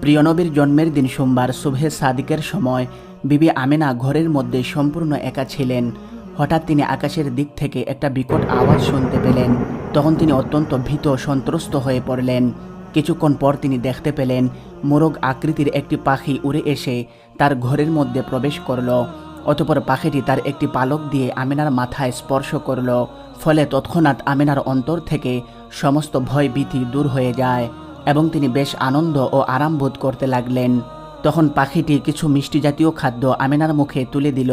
প্রিয় নবীর জন্মের দিন সোমবার সুবহে সাদিকের সময় বিবি আমেনা ঘরের মধ্যে সম্পূর্ণ একা ছিলেন। হঠাৎ তিনি আকাশের দিক থেকে একটা বিকট আওয়াজ শুনতে পেলেন। তখন তিনি অত্যন্ত ভীত সন্ত্রস্ত হয়ে পড়লেন। কিছুক্ষণ পর তিনি দেখতে পেলেন মোরগ আকৃতির একটি পাখি উড়ে এসে তার ঘরের মধ্যে প্রবেশ করল। অতঃপর পাখিটি তার একটি পালক দিয়ে আমেনার মাথায় স্পর্শ করল। ফলে তৎক্ষণাৎ আমেনার অন্তর থেকে সমস্ত ভয় ভীতি দূর হয়ে যায় এবং তিনি বেশ আনন্দ ও আরাম বোধ করতে লাগলেন। তখন পাখিটি কিছু মিষ্টি জাতীয় খাদ্য আমেনার মুখে তুলে দিল।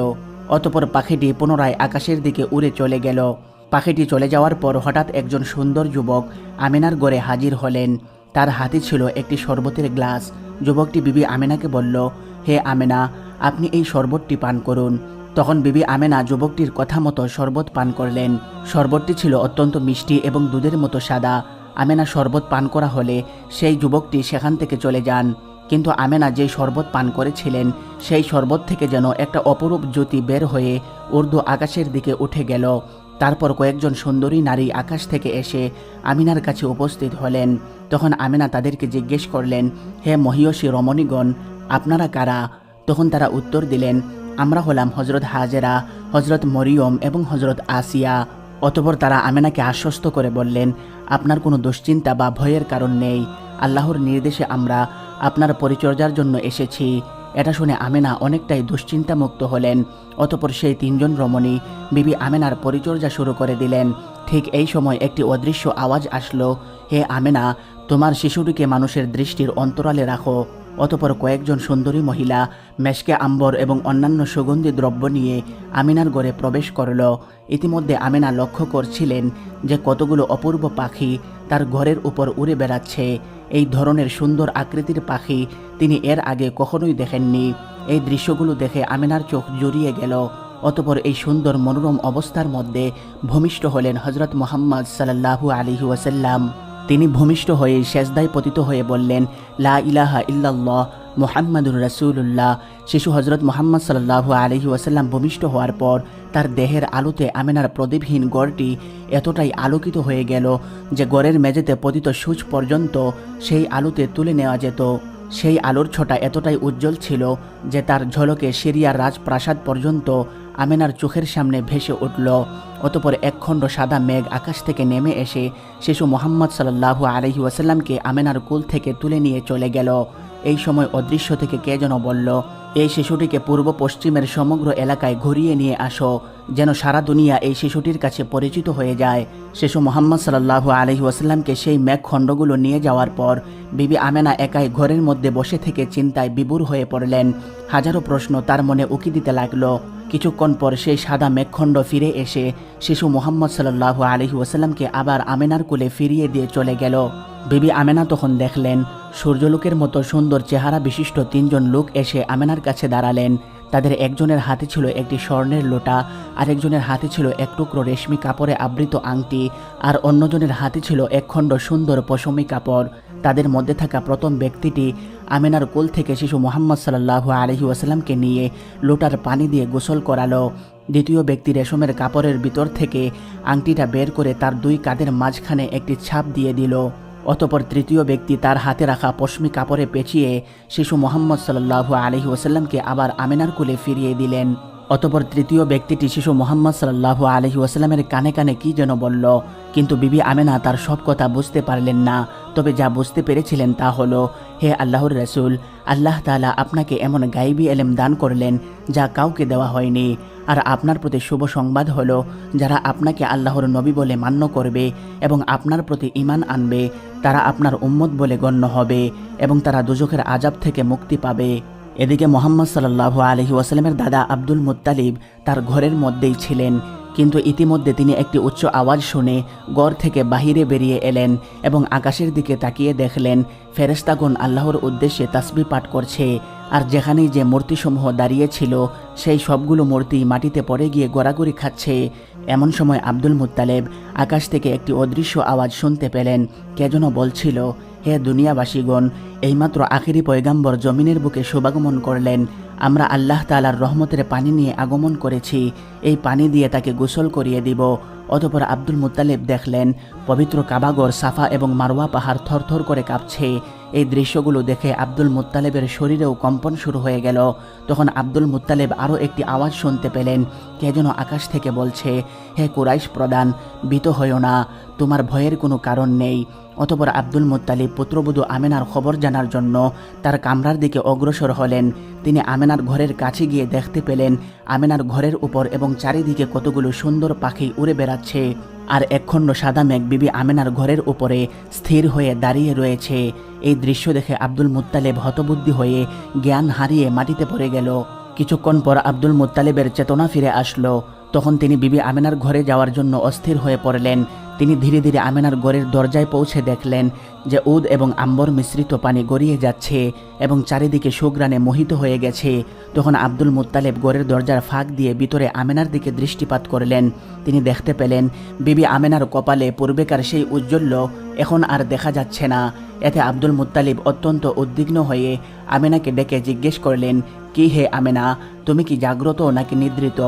অতঃপর পাখিটি পুনরায় আকাশের দিকে উড়ে চলে গেল। পাখিটি চলে যাওয়ার পর হঠাৎ একজন সুন্দর যুবক আমেনার ঘরে হাজির হলেন। তার হাতে ছিল একটি শরবতের গ্লাস। যুবকটি বিবি আমেনাকে বলল, হে আমেনা, আপনি এই শরবতটি পান করুন। তখন বিবি আমেনা যুবকটির কথা মতো শরবত পান করলেন। শরবতটি ছিল অত্যন্ত মিষ্টি এবং দুধের মতো সাদা। আমেনা শরবত পান করা হলে সেই যুবকটি সেখান থেকে চলে যান। কিন্তু আমেনা যে শরবত পান করেছিলেন সেই শরবত থেকে যেন একটা অপরূপ জ্যোতি বের হয়ে উর্দু আকাশের দিকে উঠে গেল। তারপর কয়েকজন সুন্দরী নারী আকাশ থেকে এসে আমিনার কাছে উপস্থিত হলেন। তখন আমেনা তাদেরকে জিজ্ঞেস করলেন, হে মহিয়সী রমণীগণ, আপনারা কারা? তখন তারা উত্তর দিলেন, আমরা হলাম হজরত হাজেরা, হজরত মরিয়ম এবং হজরত আসিয়া। অতঃপর তারা আমেনাকে আশ্বস্ত করে বললেন, আপনার কোনো দুশ্চিন্তা বা ভয়ের কারণ নেই। আল্লাহর নির্দেশে আমরা আপনার পরিচর্যার জন্য এসেছি। এটা শুনে আমেনা অনেকটাই দুশ্চিন্তামুক্ত হলেন। অতঃপর সেই তিনজন রমণী বিবি আমেনার পরিচর্যা শুরু করে দিলেন। ঠিক এই সময় একটি অদৃশ্য আওয়াজ আসলো, হে আমেনা, তোমার শিশুটিকে মানুষের দৃষ্টির অন্তরালে রাখো। অতঃপর কয়েকজন সুন্দরী মহিলা মেশকে আম্বর এবং অন্যান্য সুগন্ধি দ্রব্য নিয়ে আমিনার ঘরে প্রবেশ করল। ইতিমধ্যে আমেনা লক্ষ্য করছিলেন যে কতগুলো অপূর্ব পাখি তার ঘরের উপর উড়ে বেড়াচ্ছে। এই ধরনের সুন্দর আকৃতির পাখি তিনি এর আগে কখনোই দেখেননি। এই দৃশ্যগুলো দেখে আমেনার চোখ জুড়িয়ে গেল। অতঃপর এই সুন্দর মনোরম অবস্থার মধ্যে ভূমিষ্ঠ হলেন হজরত মুহাম্মদ সাল্লাল্লাহু আলাইহি ওয়াসাল্লাম। তিনি ভূমিষ্ঠ হয়ে সেজদায় পতিত হয়ে বললেন, লা ইলাহা ইল্লাল্লাহ মুহাম্মাদুর রাসূলুল্লাহ। শিশু হজরত মুহাম্মদ সাল্লাল্লাহু আলাইহি ওয়াসাল্লাম ভূমিষ্ঠ হওয়ার পর তার দেহের আলোতে আমেনার প্রদীপহীন গড়টি এতটাই আলোকিত হয়ে গেল যে গড়ের মেঝেতে পতিত সূচ পর্যন্ত সেই আলোতে তুলে নেওয়া যেত। সেই আলোর ছটা এতটাই উজ্জ্বল ছিল যে তার ঝলকে সিরিয়ার রাজপ্রাসাদ পর্যন্ত আমেনার চোখের সামনে ভেসে উঠল। অতঃপর একখণ্ড সাদা মেঘ আকাশ থেকে নেমে এসে শিশু মুহাম্মদ সাল্লাল্লাহু আলাইহি ওয়াসাল্লামকে আমেনার কোল থেকে তুলে নিয়ে চলে গেল। এই সময় অদৃশ্য থেকে কে যেন বলল, এই শিশুটিকে পূর্ব পশ্চিমের সমগ্র এলাকায় ঘুরিয়ে নিয়ে আসো, যেন সারা দুনিয়া এই শিশুটির কাছে পরিচিত হয়ে যায়। শিশু মুহাম্মদ সাল্লাল্লাহু আলাইহি ওয়াসাল্লামকে সেই মেঘখণ্ডগুলো নিয়ে যাওয়ার পর বিবি আমেনা একাই ঘরের মধ্যে বসে থেকে চিন্তায় বিভোর হয়ে পড়লেন। হাজারো প্রশ্ন তার মনে উকি দিতে লাগলো। কিছুক্ষণ পর সেই সাদা মেঘখণ্ড ফিরে এসে শিশু মুহাম্মদ সাল্লাল্লাহু আলাইহি ওয়াসাল্লামকে আবার আমেনার কোলে ফিরিয়ে দিয়ে চলে গেল। বিবি আমেনা তখন দেখলেন সূর্যলোকের মতো সুন্দর চেহারা বিশিষ্ট তিনজন লোক এসে আমেনার কাছে দাঁড়ালেন। তাদের একজনের হাতে ছিল একটি স্বর্ণের লোটা, আরেকজনের হাতে ছিল এক টুকরো রেশমি কাপড়ে আবৃত আংটি, আর অন্যজনের হাতে ছিল একখণ্ড সুন্দর পশমি কাপড়। তাদের মধ্যে থাকা প্রথম ব্যক্তিটি আমেনার কোল থেকে শিশু মুহাম্মদ সাল্লাল্লাহু আলাইহি ওয়াসাল্লামকে নিয়ে লোটার পানি দিয়ে গোসল করালো। দ্বিতীয় ব্যক্তি রেশমের কাপড়ের ভিতর থেকে আংটিটা বের করে তার দুই কাঁধের মাঝখানে একটি ছাপ দিয়ে দিল। অতঃপর তৃতীয় ব্যক্তি তার হাতে রাখা পশমি কাপড়ে পেঁচিয়ে শিশু মুহাম্মদ সাল্লাল্লাহু আলাইহি ওয়াসাল্লামকে আবার আমেনার কোলে ফিরিয়ে দিলেন। অতঃপর তৃতীয় ব্যক্তিটি শিশু মুহাম্মদ সাল্লাল্লাহু আলাইহি ওয়াসাল্লামের কানে কানে কি যেন বলল, কিন্তু বিবি আমেনা তার সব কথা বুঝতে পারলেন না। তবে যা বুঝতে পেরেছিলেন তা হলো, হে আল্লাহর রাসূল, আল্লাহ তাআলা আপনাকে এমন গায়বী এলেম দান করলেন যা কাউকে দেওয়া হয়নি। আর আপনার প্রতি শুভ সংবাদ হলো, যারা আপনাকে আল্লাহর নবী বলে মান্য করবে এবং আপনার প্রতি ঈমান আনবে তারা আপনার উম্মত বলে গণ্য হবে এবং তারা দুজখের আযাব থেকে মুক্তি পাবে। এদিকে মুহাম্মদ সাল্লাল্লাহু আলাইহি ওয়াসাল্লামের দাদা আব্দুল মুত্তালিব তার ঘরের মধ্যেই ছিলেন, কিন্তু ইতিমধ্যে তিনি একটি উচ্চ আওয়াজ শুনে ঘর থেকে বাহিরে বেরিয়ে এলেন এবং আকাশের দিকে তাকিয়ে দেখলেন ফেরেশতাগণ আল্লাহর উদ্দেশ্যে তাসবিহ পাঠ করছে। আর যেখানেই যে মূর্তিসমূহ দাঁড়িয়েছিল সেই সবগুলো মূর্তি মাটিতে পড়ে গিয়ে গড়াগড়ি খাচ্ছে। এমন সময় আব্দুল মুত্তালিব আকাশ থেকে একটি অদৃশ্য আওয়াজ শুনতে পেলেন। কে যেন বলছিল, হে দুনিয়াবাসীগণ, এইমাত্র আখিরি পয়গাম্বর জমিনের বুকে শুভাগমন করলেন। আমরা আল্লাহ তাআলার রহমতের পানি নিয়ে আগমন করেছি, এই পানি দিয়ে তাকে গোসল করিয়ে দিব। অতঃপর আব্দুল মুত্তালিব দেখলেন পবিত্র কাবাগর সাফা এবং মারওয়া পাহাড় থরথর করে কাঁপছে। এই দৃশ্যগুলো দেখে আব্দুল মুত্তালেবের শরীরেও কম্পন শুরু হয়ে গেল। তখন আব্দুল মুত্তালেব আরও একটি আওয়াজ শুনতে পেলেন, কে যেন আকাশ থেকে বলছে, হে কুরাইশ প্রধান, ভীত হইও না, তোমার ভয়ের কোনো কারণ নেই। অতঃপর আব্দুল মুত্তালিব পুত্রবধূ আমেনার খবর জানার জন্য তার কামরার দিকে অগ্রসর হলেন। তিনি আমেনার ঘরের কাছে গিয়ে দেখতে পেলেন আমেনার ঘরের উপর এবং চারিদিকে কতগুলো সুন্দর পাখি উড়ে বেড়াচ্ছে, আর একখণ্ড সাদা মেঘ বিবি আমেনার ঘরের উপরে স্থির হয়ে দাঁড়িয়ে রয়েছে। এই দৃশ্য দেখে আব্দুল মুত্তালেব হতবুদ্ধি হয়ে জ্ঞান হারিয়ে মাটিতে পড়ে গেল। কিছুক্ষণ পর আব্দুল মুত্তালেবের চেতনা ফিরে আসলো। তখন তিনি বিবি আমেনার ঘরে যাওয়ার জন্য অস্থির হয়ে পড়লেন। তিনি ধীরে ধীরে আমেনার ঘরের দরজায় পৌঁছে দেখলেন যে উদ এবং আম্বর মিশ্রিত পানি গড়িয়ে যাচ্ছে এবং চারিদিকে সুঘ্রাণে মোহিত হয়ে গেছে। তখন আব্দুল মুত্তালেব ঘরের দরজার ফাঁক দিয়ে ভিতরে আমেনার দিকে দৃষ্টিপাত করলেন। তিনি দেখতে পেলেন বিবি আমেনার কপালে পূর্বেকার সেই উজ্জ্বল্য এখন আর দেখা যাচ্ছে না। এতে আব্দুল মুত্তালিব অত্যন্ত উদ্বিগ্ন হয়ে আমেনাকে ডেকে জিজ্ঞেস করলেন, কি হে আমেনা, তুমি কি জাগ্রত নাকি নিদ্রিত?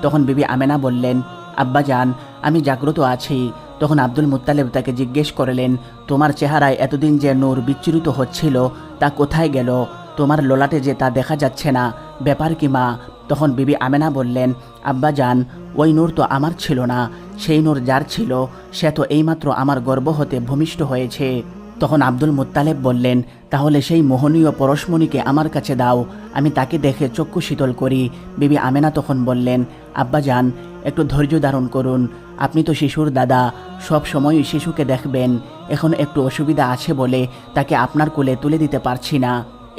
তখন বিবি আমেনা বললেন, আব্বাজান, আমি জাগ্রত আছি। তখন আব্দুল মুত্তালিব তাকে জিজ্ঞেস করলেন, তোমার চেহারায় এতদিন যে নূর বিচ্ছুরিত হচ্ছিল তা কোথায় গেল? তোমার ললাটে যে তা দেখা যাচ্ছে না, ব্যাপার কি মা? তখন বিবি আমেনা বললেন, আব্বাজান, ওই নূর তো আমার ছিল না, সেই নূর যার ছিল সে তো এইমাত্র আমার গর্ভ হতে ভূমিষ্ঠ হয়েছে। তখন আব্দুল মুত্তালেব বললেন, তাহলে সেই মোহনীয় পরশমণিকে আমার কাছে দাও, আমি তাকে দেখে চক্ষু শীতল করি। বিবি আমেনা তখন বললেন, আব্বাজান, একটু ধৈর্য ধারণ করুন, আপনি তো শিশুর দাদা, সব সময়ই শিশুকে দেখবেন। এখন একটু অসুবিধা আছে বলে তাকে আপনার কোলে তুলে দিতে পারছি না।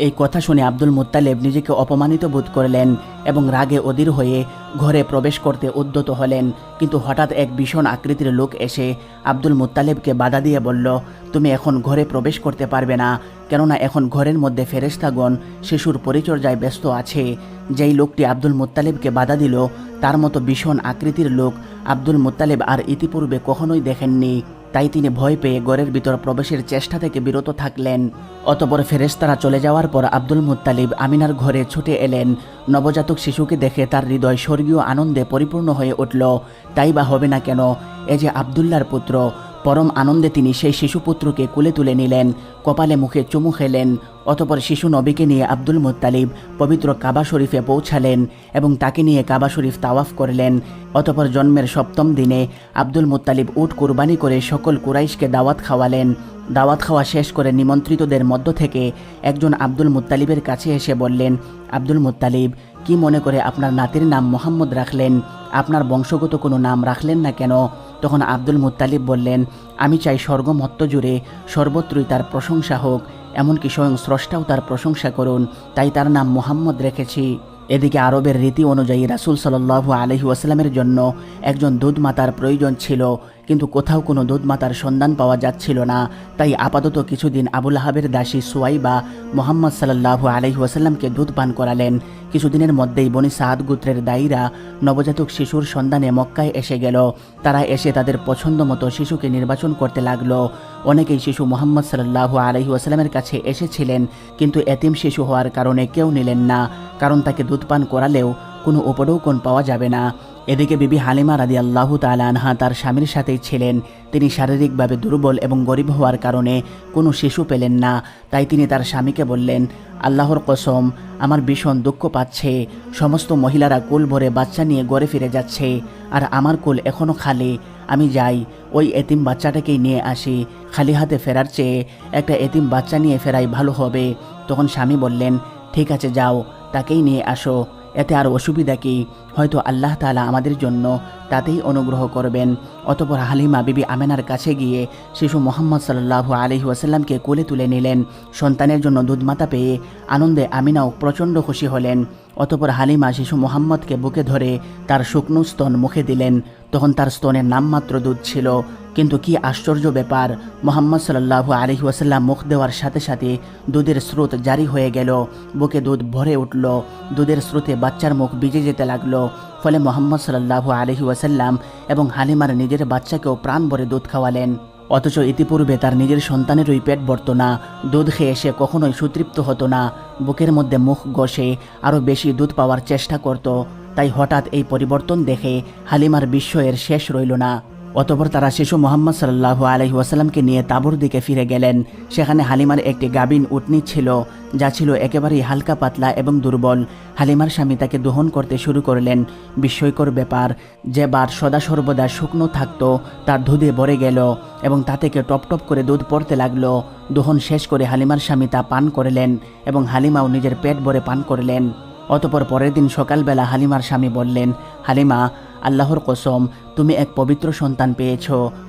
এই কথা শুনে আব্দুল মুত্তালেব নিজেকে অপমানিত বোধ করলেন এবং রাগে অধীর হয়ে ঘরে প্রবেশ করতে উদ্যত হলেন। কিন্তু হঠাৎ এক ভীষণ আকৃতির লোক এসে আব্দুল মুত্তালেবকে বাধা দিয়ে বলল, তুমি এখন ঘরে প্রবেশ করতে পারবে না, কেননা এখন ঘরের মধ্যে ফেরেশতাগণ শিশুর পরিচর্যায় ব্যস্ত আছে। যেই লোকটি আব্দুল মুত্তালেবকে বাধা দিল তার মতো ভীষণ আকৃতির লোক আব্দুল মুত্তালেব আর ইতিপূর্বে কখনোই দেখেননি। তাই তিনি ভয় পেয়ে ঘরের ভিতর প্রবেশের চেষ্টা থেকে বিরত থাকলেন। অতঃপর ফেরেশতারা চলে যাওয়ার পর আব্দুল মুত্তালিব আমিনার ঘরে ছুটে এলেন। নবজাতক শিশুকে দেখে তার হৃদয় স্বর্গীয় আনন্দে পরিপূর্ণ হয়ে উঠল। তাই বা হবে না কেন, এ যে আবদুল্লাহর পুত্র। পরম আনন্দে তিনি সেই শিশুপুত্রকে কোলে তুলে নিলেন, কপালে মুখে চুমু খেলেন। অতঃপর শিশু নবীকে নিয়ে আব্দুল মুত্তালিব পবিত্র কাবা শরীফে পৌঁছালেন এবং তাকে নিয়ে কাবা শরীফ তাওয়াফ করলেন। অতঃপর জন্মের 7ম দিনে আব্দুল মুত্তালিব উট কুরবানি করে সকল কুরাইশকে দাওয়াত খাওয়ালেন। দাওয়াত খাওয়া শেষ করে নিমন্ত্রিতদের মধ্য থেকে একজন আব্দুল মুত্তালিবের কাছে এসে বললেন, আব্দুল মুত্তালিব, কি মনে করে আপনার নাতির নাম মোহাম্মদ রাখলেন? আপনার বংশগত কোনো নাম রাখলেন না কেন? তখন আব্দুল মুত্তালিব বললেন, আমি চাই স্বর্গমত্ত জুড়ে সর্বত্রই তার প্রশংসা হোক, এমনকি স্বয়ং স্রষ্টাও তার প্রশংসা করুন, তাই তার নাম মোহাম্মদ রেখেছি। এদিকে আরবের রীতি অনুযায়ী রাসূল সাল্লাল্লাহু আলাইহি ওয়াসাল্লামের জন্য একজন দুধমাতার প্রয়োজন ছিল, কিন্তু কোথাও কোনো দুধমাতার সন্ধান পাওয়া যাচ্ছিল না। তাই আপাতত কিছুদিন আবু লাহাবের দাসী সুয়াইবা মুহাম্মদ সাল্লাল্লাহু আলাইহি ওয়াসাল্লামকে দুধ পান করালেন। কিছুদিনের মধ্যেই বনি সাদ গোত্রের দায়ীরা নবজাতক শিশুর সন্ধানে মক্কায় এসে গেল। তারা এসে তাদের পছন্দ মতো শিশুকে নির্বাচন করতে লাগলো। অনেকেই শিশু মুহাম্মদ সাল্লাল্লাহু আলাইহি ওয়াসাল্লামের কাছে এসেছিলেন, কিন্তু এতিম শিশু হওয়ার কারণে কেউ নিলেন না, কারণ তাকে দুধ পান করালেও কোনো উপঢৌকন পাওয়া যাবে না। এদিকে বিবি হালিমা রাদিয়াল্লাহু তাআলা আনহা তার স্বামীর সাথেই ছিলেন। তিনি শারীরিকভাবে দুর্বল এবং গরিব হওয়ার কারণে কোনো শিশু পেলেন না। তাই তিনি তার স্বামীকে বললেন, আল্লাহর কসম, আমার ভীষণ দুঃখ পাচ্ছে। সমস্ত মহিলারা কুল ভরে বাচ্চা নিয়ে ঘরে ফিরে যাচ্ছে, আর আমার কুল এখনও খালি। আমি যাই, ওই এতিম বাচ্চাটাকেই নিয়ে আসি। খালি হাতে ফেরার চেয়ে একটা এতিম বাচ্চা নিয়ে ফেরাই ভালো হবে। তখন স্বামী বললেন, ঠিক আছে, যাও, তাকেই নিয়ে আসো, এতে আর অসুবিধা কি? হয়তো আল্লাহ তাআলা আমাদের জন্য তাতেই অনুগ্রহ করবেন। অতঃপর হালিমা বিবি আমেনার কাছে গিয়ে শিশু মুহাম্মদ সাল্লাল্লাহু আলাইহি ওয়াসাল্লামকে কোলে তুলে নিলেন। সন্তানের জন্য দুধমাতা পেয়ে আনন্দে আমিনাও প্রচণ্ড খুশি হলেন। অতঃপর হালিমা শিশু মুহাম্মদকে বুকে ধরে তার শুকনো স্তন মুখে দিলেন। তখন তার স্তনের নামমাত্র দুধ ছিল, কিন্তু কি আশ্চর্য ব্যাপার, মুহাম্মদ সাল্লাল্লাহু আলাইহি ওয়াসাল্লাম মুখ দেওয়ার সাথে সাথে দুধের স্রোত জারি হয়ে গেল। বুকে দুধ ভরে উঠল। দুধের স্রোতে বাচ্চার মুখ ভিজে যেতে লাগলো। ফলে মুহাম্মদ সাল্লাল্লাহু আলাইহি ওয়াসাল্লাম এবং হালিমার নিজের বাচ্চাকেও প্রাণ ভরে দুধ খাওয়ালেন। অথচ ইতিপূর্বে তার নিজের সন্তানেরই পেট ভরত না। দুধ খেয়ে সে কখনোই সুতৃপ্ত হতো না, বুকের মধ্যে মুখ ঘষে আরও বেশি দুধ পাওয়ার চেষ্টা করত। তাই হঠাৎ এই পরিবর্তন দেখে হালিমার বিস্ময়ের শেষ রইল না। অতঃপর তারা শিশু মোহাম্মদ সাল্লাল্লাহু আলাইহি ওয়াসাল্লামকে নিয়ে তাঁবুর দিকে ফিরে গেলেন। সেখানে হালিমার একটি গাভীন উটনি ছিল, যা ছিল একেবারেই হালকা পাতলা এবং দুর্বল। হালিমার স্বামী তাকে দহন করতে শুরু করলেন। বিস্ময়কর ব্যাপার, যে বার সদা সর্বদা শুকনো থাকতো তার দুধে ভরে গেল এবং তা থেকে টপ টপ করে দুধ পড়তে লাগলো। দহন শেষ করে হালিমার স্বামী তা পান করলেন এবং হালিমাও নিজের পেট ভরে পান করলেন। অতঃপর পরের দিন সকালবেলা হালিমার স্বামী বললেন, হালিমা, আল্লাহর কসম, তুমি এক পবিত্র সন্তান পেয়েছ,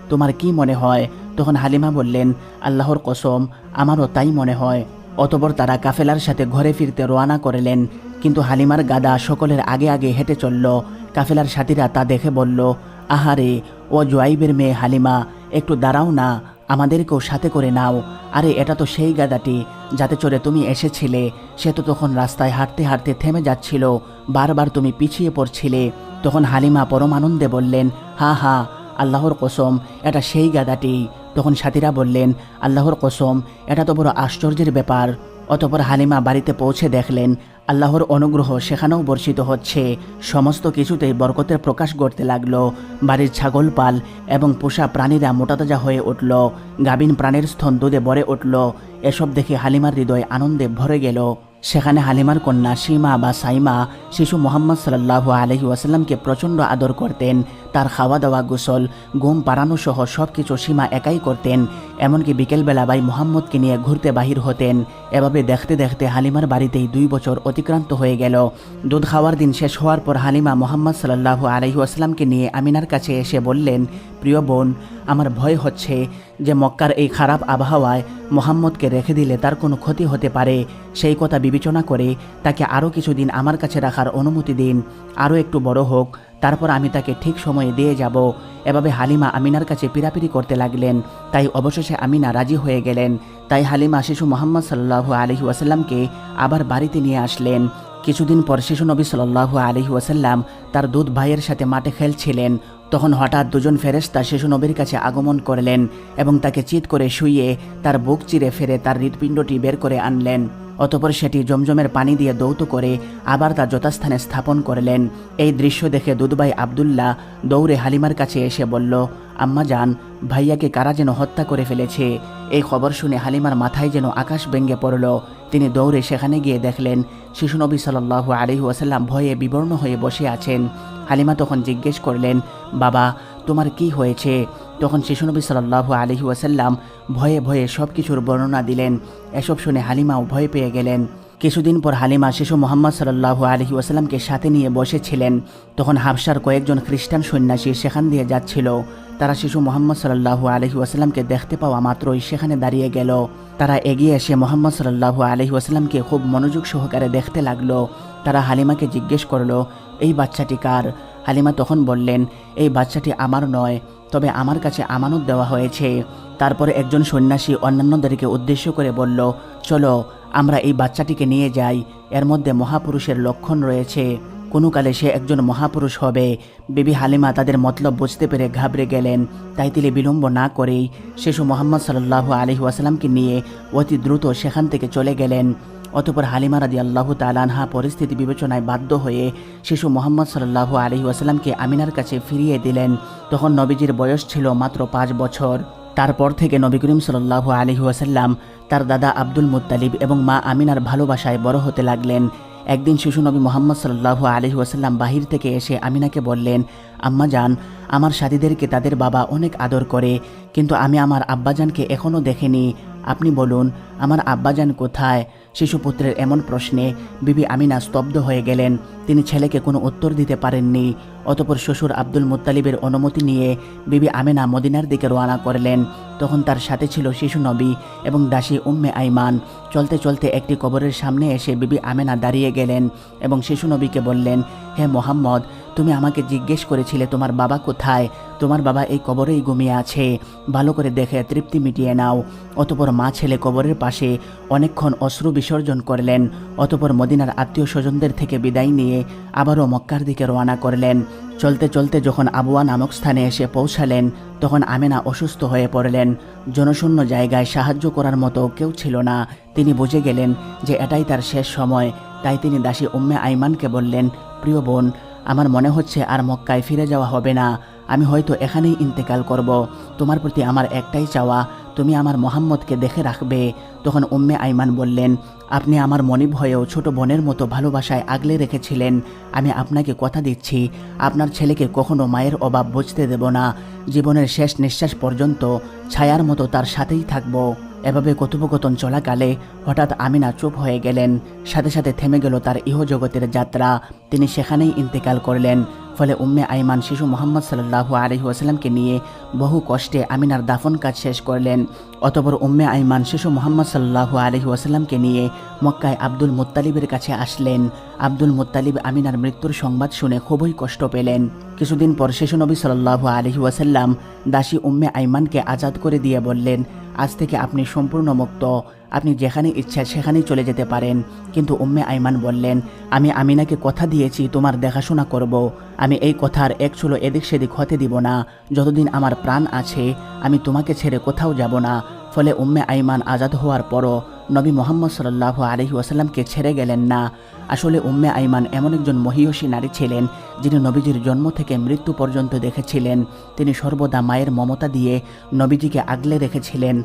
তোমার কি মনে হয়? তখন হালিমা বললেন, আল্লাহর কসম, আমারও তাই মনে হয়। অতঃপর তারা কাফেলার সাথে ঘরে ফিরতে রওনা করলেন, কিন্তু হালিমার গাদা সকলের আগে আগে হেঁটে চলল। কাফেলার সাথীরা তা দেখে বলল, আহারে, ও জুয়াইবের মেয়ে হালিমা, একটু দাঁড়াও না, আমাদেরকেও সাথে করে নাও। আরে এটা তো সেই গাদাটি যাতে চড়ে তুমি এসেছিলে। সে তো তখন রাস্তায় হাঁটতে হাঁটতে থেমে যাচ্ছিল, বারবার তুমি পিছিয়ে পড়ছিলে। তখন হালিমা পরম আনন্দে বললেন, হা হা, আল্লাহর কসম, এটা সেই গাদাটি। তখন সাথীরা বললেন, আল্লাহর কসম, এটা তো বড় আশ্চর্যের ব্যাপার। অতঃপর হালিমা বাড়িতে পৌঁছে দেখলেন আল্লাহর অনুগ্রহ সেখানেও বর্ষিত হচ্ছে। সমস্ত কিছুতেই বরকতের প্রকাশ ঘটতে লাগলো। বাড়ির ছাগল পাল এবং পোষা প্রাণীরা মোটাতাজা হয়ে উঠল। গাভীন প্রাণের স্তন দুধে ভরে উঠল। এসব দেখে হালিমার হৃদয় আনন্দে ভরে গেল। সেখানে হালিমার কন্যা সীমা বা সাইমা শিশু মোহাম্মদ সাল্লাল্লাহু আলাইহি ওয়াসাল্লামকে প্রচণ্ড আদর করতেন। তার খাওয়া দাওয়া, গোসল, ঘুম পাড়ানো সহ সব কিছু সীমা একাই করতেন। এমনকি বিকেলবেলা ভাই মোহাম্মদকে নিয়ে ঘুরতে বাহির হতেন। এভাবে দেখতে দেখতে হালিমার বাড়িতেই 2 বছর অতিক্রান্ত হয়ে গেল। দুধ খাওয়ার দিন শেষ হওয়ার পর হালিমা মোহাম্মদ সাল্লাল্লাহু আলাইহি ওয়াসাল্লামকে নিয়ে আমিনার কাছে এসে বললেন, প্রিয় বোন, আমার ভয় হচ্ছে যে মক্কার এই খারাপ আবহাওয়ায় মোহাম্মদকে রেখে দিলে তার কোনো ক্ষতি হতে পারে। সেই কথা বিবেচনা করে তাকে আরও কিছুদিন আমার কাছে রাখার অনুমতি দিন। আরও একটু বড় হোক, তারপর আমি তাকে ঠিক সময়ে দিয়ে যাব। এভাবে হালিমা আমিনার কাছে পিরাপিরি করতে লাগলেন। তাই অবশেষে আমিনা রাজি হয়ে গেলেন। তাই হালিমা শিশু মোহাম্মদ সাল্লাল্লাহু আলাইহি ওয়াসাল্লামকে আবার বাড়িতে নিয়ে আসলেন। কিছুদিন পর শিশু নবী সাল্লাল্লাহু আলাইহি ওয়াসাল্লাম তার দুধ ভাইয়ের সাথে মাঠে খেলছিলেন। তখন হঠাৎ 2 জন ফেরেশতা শিশু নবীর কাছে আগমন করলেন এবং তাকে চিৎ করে শুইয়ে তার বুক চিরে ফেরে তার হৃৎপিণ্ডটি বের করে আনলেন। অতঃপর সেটি জমজমের পানি দিয়ে দৌত করে আবার তা যথাস্থানে স্থাপন করলেন। এই দৃশ্য দেখে দুধভাই আব্দুল্লাহ দৌড়ে হালিমার কাছে এসে বলল, আম্মা জান, ভাইয়াকে কারা যেন হত্যা করে ফেলেছে। এই খবর শুনে হালিমার মাথায় যেন আকাশ ভেঙে পড়ল। তিনি দৌড়ে সেখানে গিয়ে দেখলেন শিশু নবী সাল্লাল্লাহু আলাইহি ওয়াসাল্লাম ভয়ে বিবর্ণ হয়ে বসে আছেন। হালিমা তখন জিজ্ঞেস করলেন, বাবা, তোমার কি হয়েছে? তখন শিশু নবী সাল্লাল্লাহু আলাইহি ওয়াসাল্লাম ভয়ে ভয়ে সব কিছুর বর্ণনা দিলেন। এসব শুনে হালিমাও ভয় পেয়ে গেলেন। কিছুদিন পর হালিমা শিশু মোহাম্মদ সাল্লাল্লাহু আলাইহি ওয়াসাল্লামকে সাথে নিয়ে বসেছিলেন। তখন হাবশার কয়েকজন খ্রিস্টান সন্ন্যাসী সেখান দিয়ে যাচ্ছিল। তারা শিশু মোহাম্মদ সাল্লাল্লাহু আলাইহি ওয়াসাল্লামকে দেখতে পাওয়া মাত্রই সেখানে দাঁড়িয়ে গেল। তারা এগিয়ে এসে মোহাম্মদ সাল্লাল্লাহু আলাইহি ওয়াসাল্লামকে খুব মনোযোগ সহকারে দেখতে লাগলো। তারা হালিমাকে জিজ্ঞেস করলো, এই বাচ্চাটি কার? হালিমা তখন বললেন, এই বাচ্চাটি আমার নয়, তবে আমার কাছে আমানত দেওয়া হয়েছে। তারপরে একজন সন্ন্যাসী অন্যান্যদেরকে উদ্দেশ্য করে বলল, চলো আমরা এই বাচ্চাটিকে নিয়ে যাই। এর মধ্যে মহাপুরুষের লক্ষণ রয়েছে, কোনো কালে সে একজন মহাপুরুষ হবে। বিবি হালিমা তাদের মতলব বুঝতে পেরে ঘাবড়ে গেলেন। তাই তিনি বিলম্ব না করেই শিশু মোহাম্মদ সাল্লাল্লাহু আলাইহি ওয়াসাল্লামকে নিয়ে অতি দ্রুত সেখান থেকে চলে গেলেন। অতঃপর হালিমা রাদিয়াল্লাহু তাআলা আনহা পরিস্থিতি বিবেচনায় বাধ্য হয়ে শিশু মোহাম্মদ সাল্লাল্লাহু আলাইহি ওয়াসাল্লামকে আমিনার কাছে ফিরিয়ে দিলেন। তখন নবীজির বয়স ছিল মাত্র 5 বছর। তারপর থেকে নবী করিম সাল্লাল্লাহু আলাইহি ওয়াসাল্লাম তার দাদা আব্দুল মুত্তালিব এবং মা আমিনার ভালোবাসায় বড় হতে লাগলেন। একদিন শিশু নবী মোহাম্মদ সাল্লাল্লাহু আলাইহি ওয়াসাল্লাম বাহির থেকে এসে আমিনাকে বললেন, আম্মা জান, আমার সাথীদেরকে তাদের বাবা অনেক আদর করে, কিন্তু আমি আমার আব্বাজানকে এখনও দেখিনি। আপনি বলুন, আমার আব্বাজান কোথায়? শিশুপুত্রের এমন প্রশ্নে বিবি আমিনা স্তব্ধ হয়ে গেলেন। তিনি ছেলেকে কোনো উত্তর দিতে পারেননি। অতঃপর শ্বশুর আব্দুল মুত্তালিবের অনুমতি নিয়ে বিবি আমিনা মদিনার দিকে রওনা করলেন। তখন তার সাথে ছিল শিশু নবী এবং দাসী উম্মে আইমান। চলতে চলতে একটি কবরের সামনে এসে বিবি আমিনা দাঁড়িয়ে গেলেন এবং শিশু নবীকে বললেন, হে মোহাম্মদ, তুমি আমাকে জিজ্ঞেস করেছিলে তোমার বাবা কোথায়? তোমার বাবা এই কবরেই ঘুমিয়ে আছে, ভালো করে দেখে তৃপ্তি মিটিয়ে নাও। অতঃপর মা ছেলে কবরের পাশে অনেকক্ষণ অশ্রু বিসর্জন করলেন। অতঃপর মদিনার আত্মীয় স্বজনদের থেকে বিদায় নিয়ে আবারও মক্কার দিকে রওনা করলেন। চলতে চলতে যখন আবুয়া নামক স্থানে এসে পৌঁছালেন, তখন আমিনা অসুস্থ হয়ে পড়লেন। জনশূন্য জায়গায় সাহায্য করার মতো কেউ ছিল না। তিনি বুঝে গেলেন যে এটাই তার শেষ সময়। তাই তিনি দাসী উম্মে আইমানকে বললেন, প্রিয় বোন, আমার মনে হচ্ছে আর মক্কায় ফিরে যাওয়া হবে না। আমি হয়তো এখানেই ইন্তেকাল করব। তোমার প্রতি আমার একটাই চাওয়া, তুমি আমার মোহাম্মদকে দেখে রাখবে। তখন উম্মে আইমান বললেন, আপনি আমার মনিব হয়েও ছোট বোনের মতো ভালোবাসায় আগলে রেখেছিলেন। আমি আপনাকে কথা দিচ্ছি, আপনার ছেলেকে কখনো মায়ের অভাব বুঝতে দেব না। জীবনের শেষ নিঃশ্বাস পর্যন্ত ছায়ার মতো তার সাথেই থাকব। এভাবে কথোপকথন চলাকালে হঠাৎ আমিনা চুপ হয়ে গেলেন। সাথে সাথে থেমে গেল তার ইহজগতের যাত্রা। তিনি সেখানেই ইন্তেকাল করলেন। ফলে উম্মে আইমান শিশু মোহাম্মদ সাল্লাল্লাহু আলাইহি ওয়াসাল্লামকে নিয়ে বহু কষ্টে আমিনার দাফন কাজ শেষ করলেন। অতঃপর উম্মে আইমান শিশু মোহাম্মদ সাল্লাল্লাহু আলাইহি ওয়াসাল্লামকে নিয়ে মক্কায় আব্দুল মুত্তালিবের কাছে আসলেন। আব্দুল মুত্তালিব আমিনার মৃত্যুর সংবাদ শুনে খুবই কষ্ট পেলেন। কিছুদিন পর শিশু নবী সাল্লাল্লাহু আলাইহি ওয়াসাল্লাম দাসী উম্মে আইমানকে আজাদ করে দিয়ে বললেন, আজ থেকে আপনি সম্পূর্ণ মুক্ত, আপনি যেখানে ইচ্ছা সেখানেই চলে যেতে পারেন। কিন্তু উম্মে আইমান বললেন, আমি আমিনাকে কথা দিয়েছি তোমার দেখাশোনা করব। আমি এই কথার এক চুলো এদিক সেদিক হতে দিব না। যতদিন আমার প্রাণ আছে আমি তোমাকে ছেড়ে কোথাও যাব না। ফলে উম্মে আইমান আজাদ হওয়ার পরও নবী মুহাম্মদ সাল্লাল্লাহু আলাইহি ওয়াসাল্লামকে ছেড়ে গেলেন না। আসলে উম্মে আইমান এমন একজন মহিয়সী নারী ছিলেন যিনি নবীজির জন্ম থেকে মৃত্যু পর্যন্ত দেখেছিলেন। তিনি সর্বদা মায়ের মমতা দিয়ে নবীজিকে আগলে রেখেছিলেন।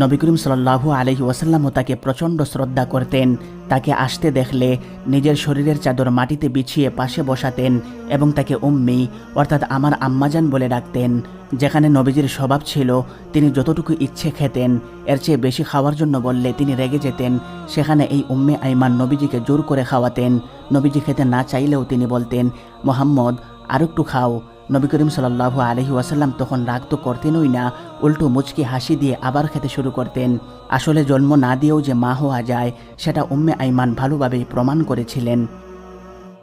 নবী করিম সাল্লাল্লাহু আলাইহি ওয়াসাল্লামও তাকে প্রচণ্ড শ্রদ্ধা করতেন। তাকে আসতে দেখলে নিজের শরীরের চাদর মাটিতে বিছিয়ে পাশে বসাতেন এবং তাকে উম্মি অর্থাৎ আমার আম্মাজান বলে ডাকতেন। যেখানে নবীজির স্বভাব ছিল তিনি যতটুকু ইচ্ছে খেতেন, এর চেয়ে বেশি খাওয়ার জন্য বললে তিনি রেগে যেতেন। সেখানে এই উম্মে আইমান নবীজিকে জোর করে খাওয়াতেন। নবীজি খেতে না চাইলেও তিনি বলতেন, মোহাম্মদ আর একটু খাও। নবী করিম সাল্লাল্লাহু আলাইহি ওয়াসাল্লাম তখন রাগ তো করতেনই না, উল্টো মুচকি হাসি দিয়ে আবার খেতে শুরু করতেন। আসলে জন্ম না দিয়েও যে মা হওয়া যায় সেটা উম্মে আইমান ভালোভাবেই প্রমাণ করেছিলেন।